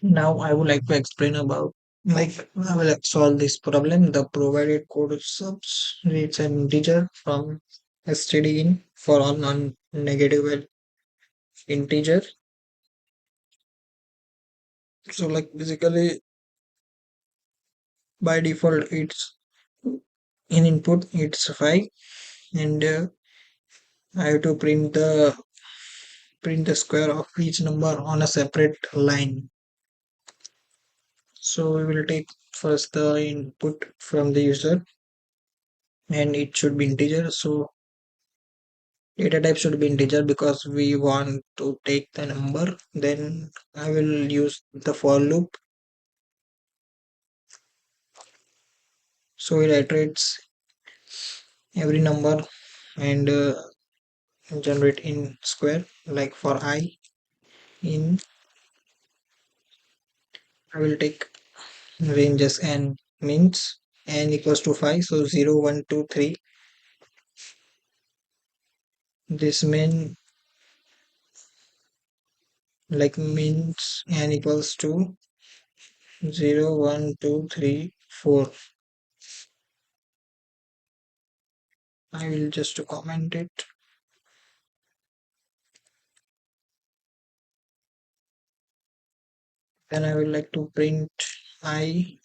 Now I would like to explain about I will solve this problem. The provided code subs reads an integer from std in for all non-negative integer. So basically by default it's in input it's 5 and I have to print the square of each number on a separate line. So we will take first the input from the user and it should be integer. So data type should be integer because we want to take the number. Then I will use the for loop. So it iterates every number and generate in square. Like for I in I will take ranges and means n equals to 5. So 0, 1, 2, 3. This mean means n equals to 0, 1, 2, 3, 4. I will just comment it. Then I will like to print I